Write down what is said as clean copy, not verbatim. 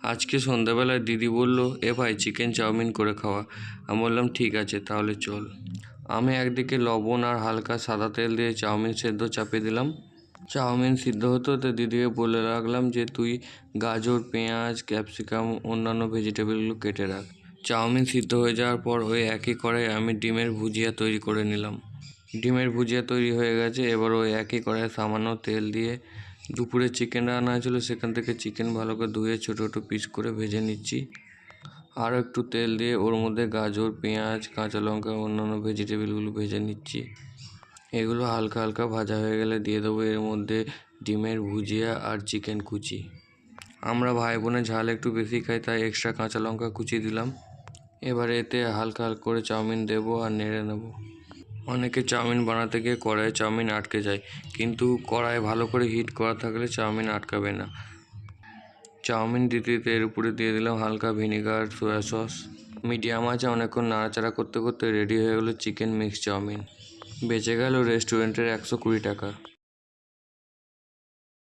আজকে সন্ধ্যাবেলায় দিদি বলল, এ ভাই চিকেন চাউমিন করে খাওয়া। আমি বললাম ঠিক আছে তাহলে চল। আমি একদিকে লবণ আর হালকা সাদা তেল দিয়ে চাউমিন সেদ্ধ চাপিয়ে দিলাম। চাউমিন সিদ্ধ হতে হতে দিদিকে বলে রাখলাম যে তুই গাজর, পেঁয়াজ, ক্যাপসিকাম, অন্যান্য ভেজিটেবলগুলো কেটে রাখ। চাউমিন সিদ্ধ হয়ে যাওয়ার পর ওই একই কড়াইয়ে আমি ডিমের ভুজিয়া তৈরি করে নিলাম। ডিমের ভুজিয়া তৈরি হয়ে গেছে। এবার ওই একই কড়াইয়ে সামান্য তেল দিয়ে দুপুরে চিকেন রান্না হয়েছিল সেখান থেকে চিকেন ভালো করে ধুয়ে ছোটো ছোটো পিস করে ভেজে নিচ্ছি। আরও একটু তেল দিয়ে ওর মধ্যে গাজর, পেঁয়াজ, কাঁচা লঙ্কা, অন্যান্য ভেজিটেবলগুলো ভেজে নিচ্ছি। এগুলো হালকা হালকা ভাজা হয়ে গেলে দিয়ে দেবো এর মধ্যে ডিমের ভুজিয়া আর চিকেন কুচি। আমরা ভাই বোনে ঝাল একটু বেশি খাই, তাই এক্সট্রা কাঁচা লঙ্কা কুচি দিলাম। এবার এতে হালকা হালকা করে চাউমিন দেবো আর নেড়ে নেব। অনেকে চাউমিন বানাতে গিয়ে কড়াইয়ে চাউমিন আটকে যায়, কিন্তু কড়াই ভালো করে হিট করা থাকলে চাউমিন আটকাবে না। চাউমিন দিতে দিতে এর উপরে দিয়ে দিলাম হালকা ভিনিগার, সয়া সস। মিডিয়াম আঁচে অনেকক্ষণ নাড়াচাড়া করতে করতে রেডি হয়ে গেলো চিকেন মিক্স চাউমিন। বেঁচে গেল রেস্টুরেন্টের 120 টাকা।